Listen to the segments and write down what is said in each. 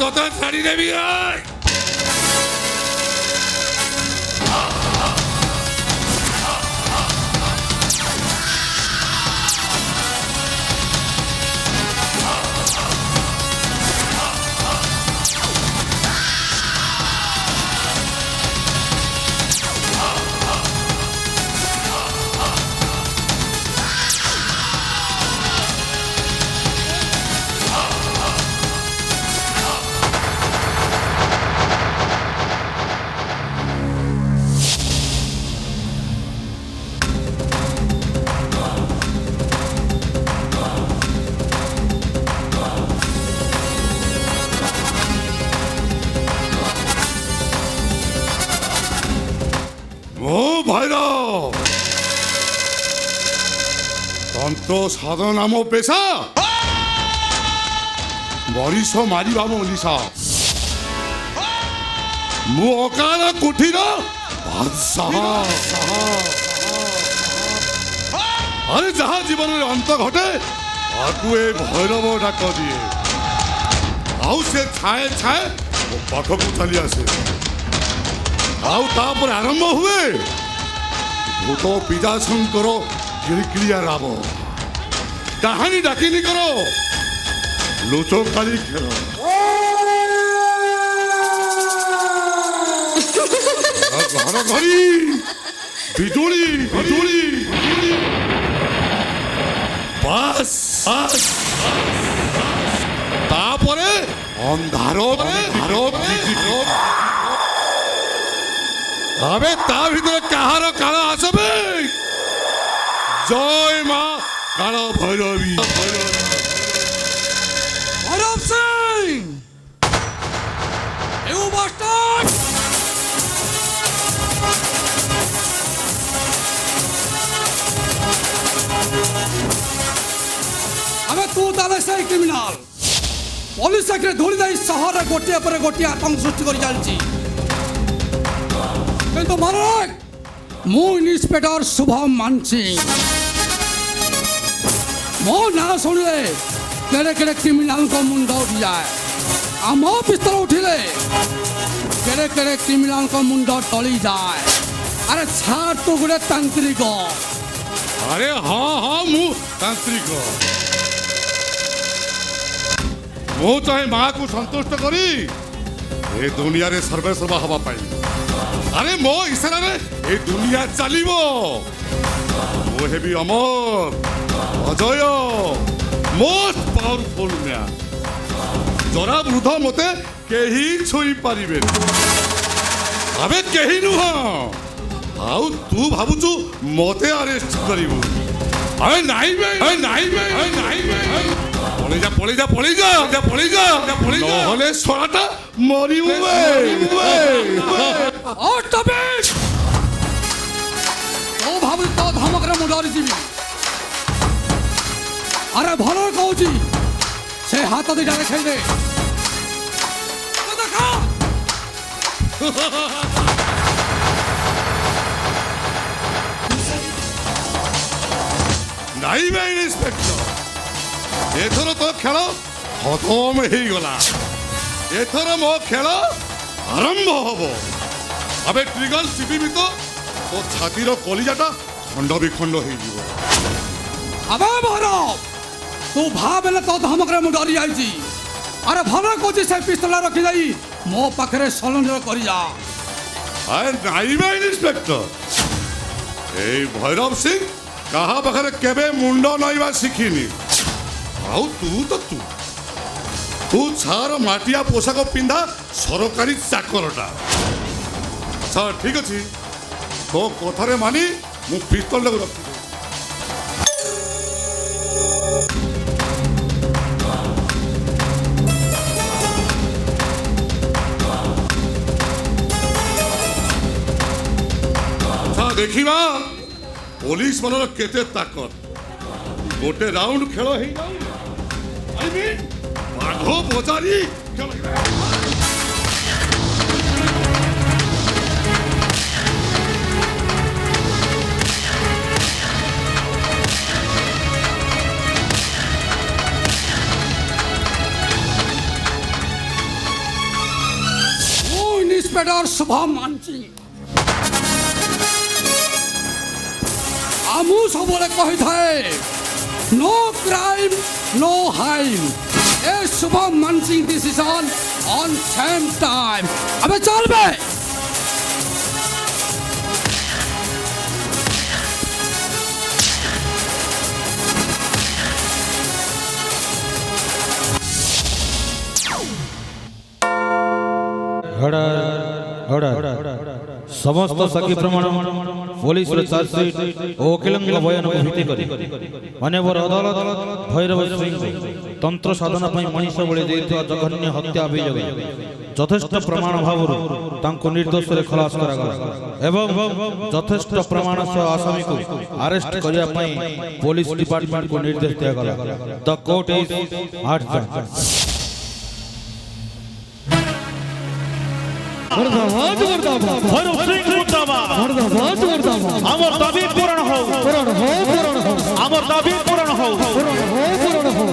ତତେ ଛାଡ଼ିଦେବି भैरव तंत्र साधन आम पेशा मरीष मारिबा मो निशा मु अकाल कुठीर बादशाह अरे जहाँ जीवन में अंत घटे ताकू ए भैरव डाक दिए आउ से छाए छाए मो पाखक चली आसे आउ तापर आरंभ हुए भूत पिजा शंकर किरकिरिया राव कहानी डाकिनी करो लुचकाली खेल घर घरी बिजुली बिजुली बास तापरे अंधार अबे ता भीतर कहार काल आसबे जय मां काल भैरवी भैरव सिंह यू बास्टर्ड अबे तू ताले से क्रिमिनल पुलिस आखिर धूली दे शहर गोटिया पर गोटिया आतंक सृष्टि कर चलची किंतु महाराज मु इंस्पेक्टर शुभम मानसी मो ना सुनले केड़े केड़े क्रिमिनल को मुंड उठ जाए आम पिस्तल उठिले केड़े केड़े क्रिमिनल को मुंड टली जाए अरे छाड़ तू गुड़े तांत्रिक अरे हाँ हाँ मु तांत्रिक मु चाहे माँ को संतुष्ट करी ए दुनिया रे सर्वे सर्वा हवा पाई अरे मो इशारा रे ए दुनिया चलिबो मो हेबी अमर अजय मोस्ट पावरफुल मैन जरा वृद्ध मते केही छुई पारिबे अबे केही नुह आउ तू भाबुचु मते अरेस्ट करिबु अरे नाही बे पळी जा नहले सोराटा मरिबु ओ भाभी तो धमक रे मुंडरी जीवी अरे भलो कहूची से हाथ दिटा रे खेल दे देखा नहीं बे इंस्पेक्टर एथर तो खेल खतम हो गला एथर मो खेल आरंभ हबो अबे ट्रिगर चिपिबी तो छातीर कलिजाटा खंड विखंड हो अबे भैरव तू भाबले तो धमक रे मुंडरी आइची अरे भलो कहूची से पिस्तल रखी जाई मो पाखरे सरेंडर करि जा अरे नहीं बे इंस्पेक्टर ए भैरव सिंह कहा पाखरे केबे मुंड नईबा शिखिनी आउ तू छार माटिया पोशाक पिंधा सरकारी चाकरटा अच्छा ठीक अच्छे तो कथारे मानी मु पिस्तल रखी अच्छा देखिबा पुलिस मनर केते ताकत गोटे राउंड खेल है आई मीन बाघ बजारी प्लेयर शुभम मानसी आमु सबले कही थाए नो क्राइम नो हाइम ए Shubham Mansi decision on same time अबे चल बे समस्त साक्षी प्रमाण पुलिस चार्जशीट वकिलंग बयान को भित्ति करी माननीय अदालत भैरव सिंह तंत्र साधना मनीष बलि देथिबा जघन्य हत्या अभियोग यथेष्ट प्रमाण भाव निर्दोष खलास करागला एवं यथेष्ट प्रमाण सह आसामी को अरेस्ट करिया पई पुलिस डिपार्टमेंट को निर्देश दिया गला द कोर्ट इज एडजर्न मुर्दाबाद मुर्दाबाद भैरव सिंह मुर्दाबाद मुर्दाबाद मुर्दाबाद अमर दाबी पूर्ण हो अमर दाबी पूर्ण हो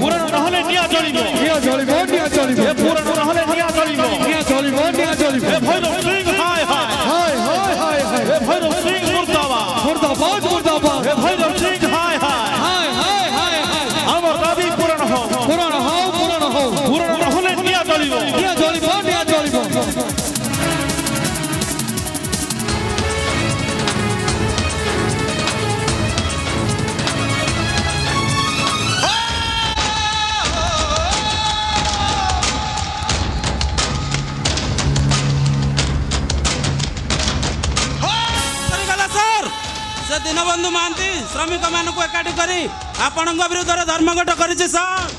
पूर्ण रहले निया जलिबो ए पूर्ण रहले निया जलिबो ए भैरव सिंह हाय हाय ए भैरव सिंह मुर्दाबाद मुर्दाबाद ए भैरव सिंह हाय हाय अमर दाबी पूर्ण हो पूर्ण रहले निया जलिबो दीनबंधु महांती श्रमिक मानक एकाठी करी आपण विरुद्ध धर्मघट करिछि सर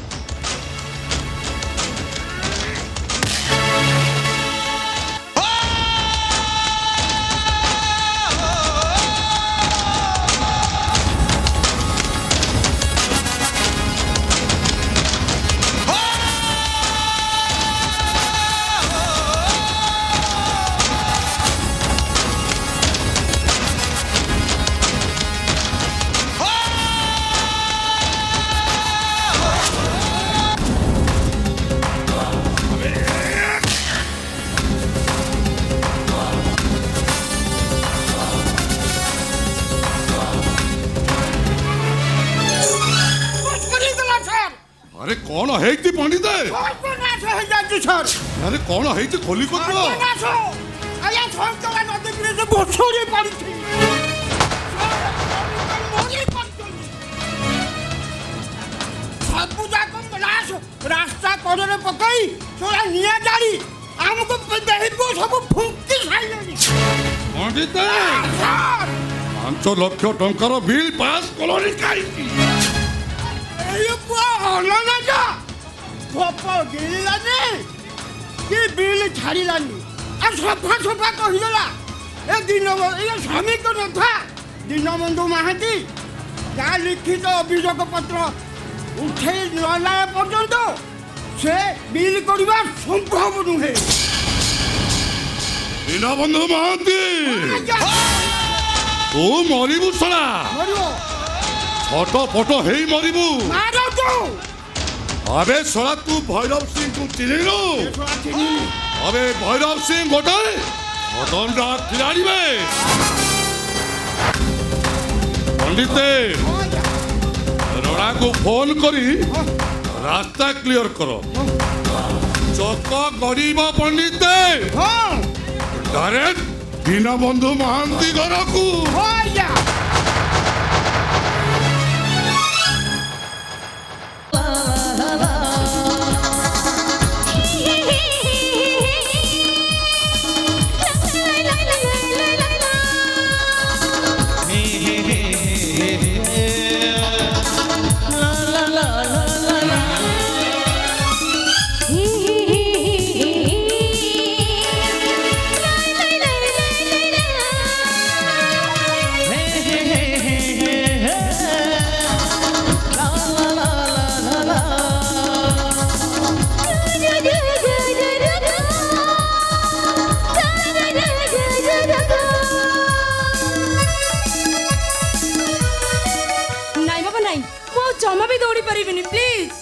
अरे कौन है ती पंडित अरे कौन है ती खोली को रास्ता कोडरे पकई सोला निया जारी हमको देहिबो सब फुंकी खाइलेनी पंडित 5 लाख टंकार बिल पास कलोनी काई ये ना ना जा पप्पा गिलानी कि बिल छाड़िलानी आ सफा कहिला ए दिन ये स्वामी को न था दीनबंधु महांती जा लिखित अभियोग पत्र उठे नला पर्यंत से बिल करबा संभव नुहे दीनबंधु महांती तू मरिबु सला मरियो फोटो फोटो हेई मरिबु मारो तू अबे सला तू भैरव सिंह को चिनिनु अबे भैरव सिंह गोटे मदनरा खिलाड़ी में पंडित रोड़ा को फोन करी रास्ता क्लियर करो चक गरीब पंडित डायरेक्ट दीनबंधु महांती घर को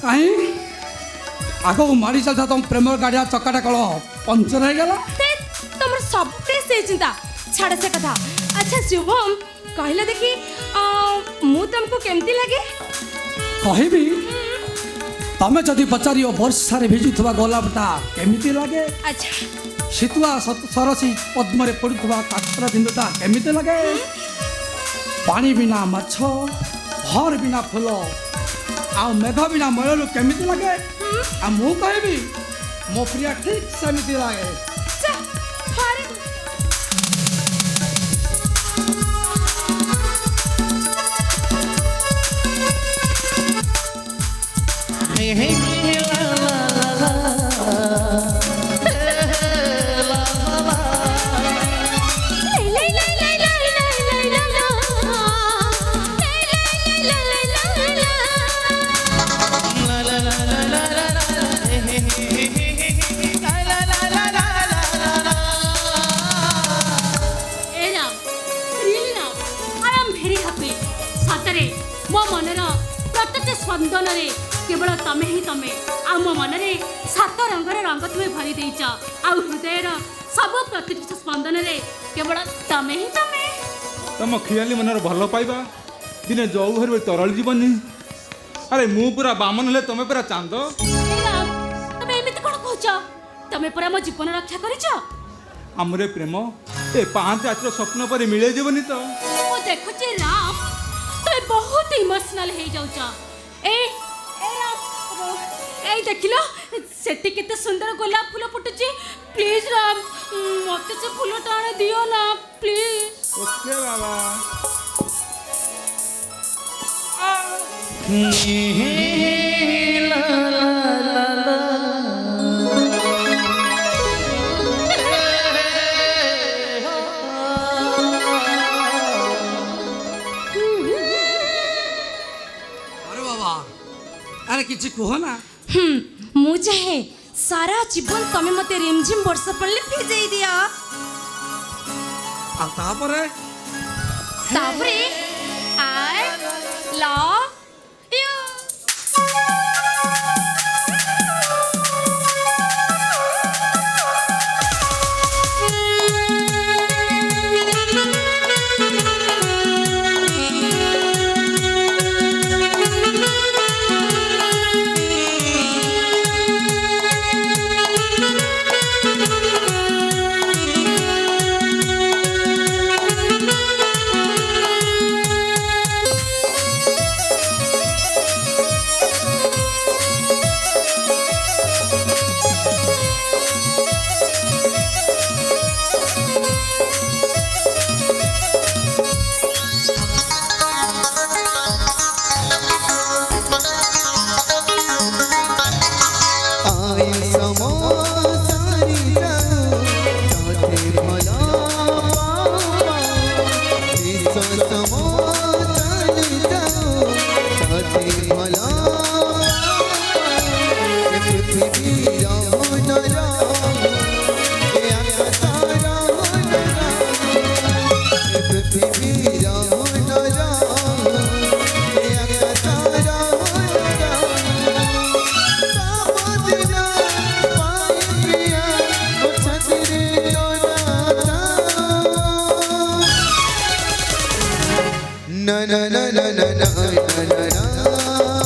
कहीं आग को मारी चलता तुम प्रेम गाड़िया चक्काटा कल पंचर हो गला तुम सब से चिंता छाड़ से कथा। अच्छा शुभम कहले देखी मु तुमको केमती लगे कहबी तमें जदि पचार वर्षा भिजुवा गोलापटा केमिति लगे अच्छा शीतुआ सरसी पद्म पड़ुवा काकर बिंदुटा केमिति लगे पानी बिना माछ भर बिना फूल आ मेघ बिना मयलू केमिति लगे आ मु कहबी मो प्रिया ठीक सेमिति लगे चा, भारी मो मनर प्रत्येक स्पंदन केवल तमे ही तमे आ मो मनरे सात रंगर रंग तुम्हें भरी देच आ हृदय सब प्रतिष्ठित स्पंदन केवल तमे ही तमे तुम खियाली मनर भल पाइबा दिने जौ घर तरल जीवनी अरे मु पूरा बामन हेले तमे पूरा चांद तमे एमिति कोन कहछ तमे पूरा मो जीवन रक्षा करिछ हमरे प्रेम ए पांच रात्र स्वप्न पर मिले जीवनी तो ओ देखुची राम तमे बहुत इमोशनल हे जाउछ ए राम ए देखिलो सेठी केते सुंदर गोलाप फूल फुटुची प्लीज राम मते से फूल टाणे दियो ना प्लीज ओके बाबा अरे बाबा अरे किछि कहो ना मु चाहे सारा जीवन तमे मते रिमझिम वर्षा पड़ले भिजई दिया आ तापरे I love you na na na na na na na na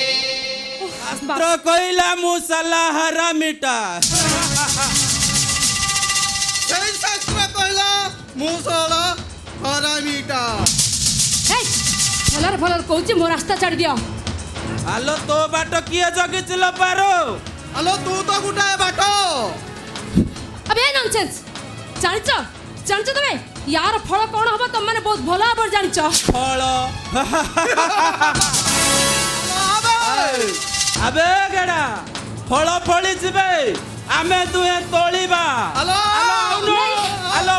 शास्त्र कइला मुसला हरा मिटा ସେଇ ଶାସ୍ତ୍ର କହିଲା ମୁସଳ ହରାମିଟା ଭଲରେ ଭଲରେ କହୁଛି ମୋ ରାସ୍ତା ଛାଡ଼ି ଦିଅ। ଆଲୋ ତୋ ବାଟ କିଏ ଜଗିছিল ପାରୋ? ଆଲୋ ତୁ ତ ଗୋଟାଏ ବାଟ अबे नॉनसेंस ଜାଣିଛ ଜାଣିଛ ତମେ यार ଫଳ କଣ ହବ ତମେ ମାନେ ବହୁତ ଭଲ ଭାବରେ ଜାଣିଛ। ଫଳ ଆବେ ଗେଡ଼ା ଫଳ ଫଳି ଯିବେ ଆମେ ଦୁହେଁ ତୋଳିବା। ଆଲୋ ଆଲୋ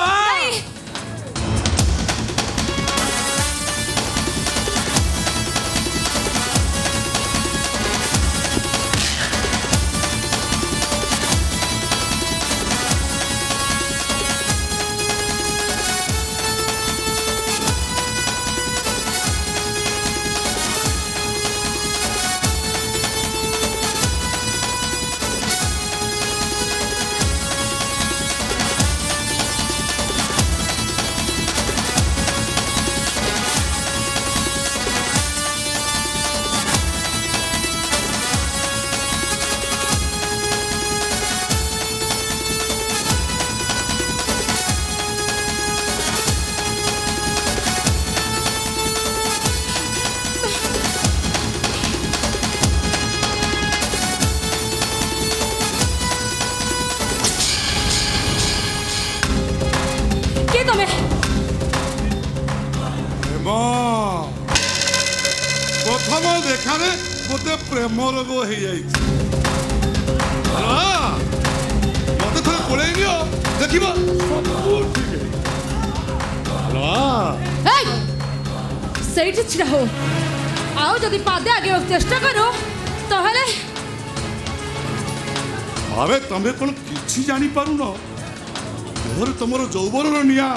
प्रथम देखार मत प्रेम रोग हो मत थे कोल देख ସେଇଠି ଛିଡ଼ା ହଉ ଆଉ ଯଦି ପାଦେ ଆଗେ ଚେଷ୍ଟା କର ତାହେଲେ अबे तमें कौन किछ କିଛି ଜାଣିପାରୁନ ଦେହରେ ତମର ଯୌବନର ନିଆଁ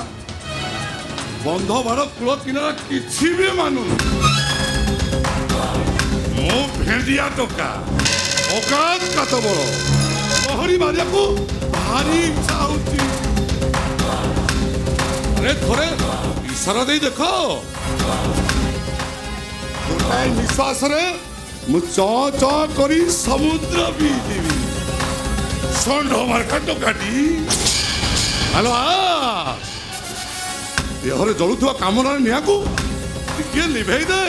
ବନ୍ଧ ବାଡ଼ କୂଳ କିନାରା କିଛି ବି ମାନୁନି ମୁଁ ଭେଣ୍ଡିଆ ଟୋକା ଅକାତ କାତ ବଳ ଲହରୀ ମାରିବାକୁ ଭାରି ଇଚ୍ଛା ହଉଛି ଆରେ ଥରେ ଇଶାରା ଦେଇ ଦେଖ ଗୋଟାଏ ନିଶ୍ୱାସରେ ମୁଁ ଚଁ ଚଁ କରି ସମୁଦ୍ର ପିଇଯିବି ଷଣ୍ଢ ମାର୍କା ଟୋକାଟି ହ୍ୟାଲୋ ଦେହରେ ଜଳୁଥିବା କାମନାର ନିଆଁକୁ ଟିକେ ଲିଭେଇ ଦେ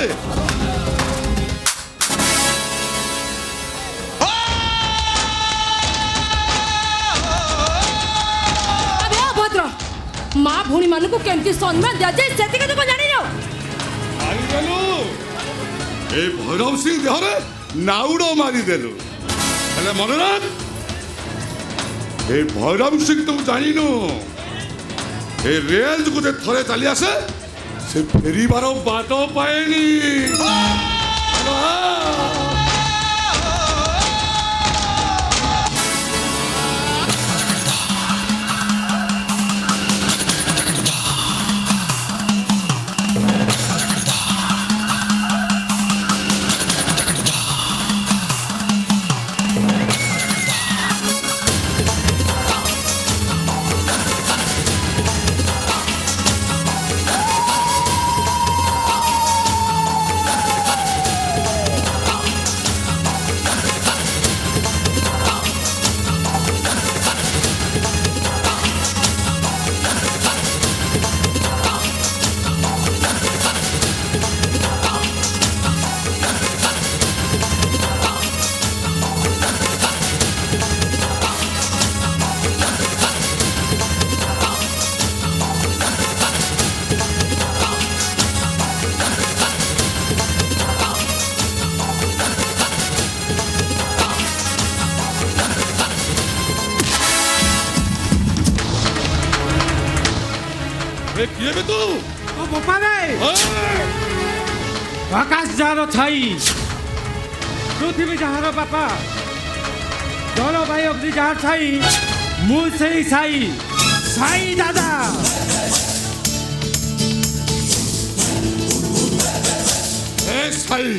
ମା ଭଉଣୀ ମାନଙ୍କୁ କେମିତି ସମ୍ମାନ ଦିଆଯାଏ ସେତିକି ତ ଜାଣିନ ଏ ଭୈରବ ସିଂ ଦେହରେ ନାଉଡ ମାରିଦେଲୁ ହେଲେ ମନେ ରାଖ ଏ ଭୈରବ ସିଂ ତୁ ଜାଣିନୁ ଏ ରେଲ ଯୋଗୁ ଥରେ ଚାଲି ଆସେ ସେ ଫେରିବାର ବାଟ ପାଏନି କିଏ ବେ ତୁ ବୋପା ରେ ଆକାଶ ଯାହାର ଛାଇ ପୃଥିବୀ ଯାହାର ବାପା ଜଳବାୟୁ ଅଗ୍ନି ଯାହାର ଛାଇ ମୁଁ ସେଇ ସାଇ ସାଇ ଦାଦା ଏ ସାଇ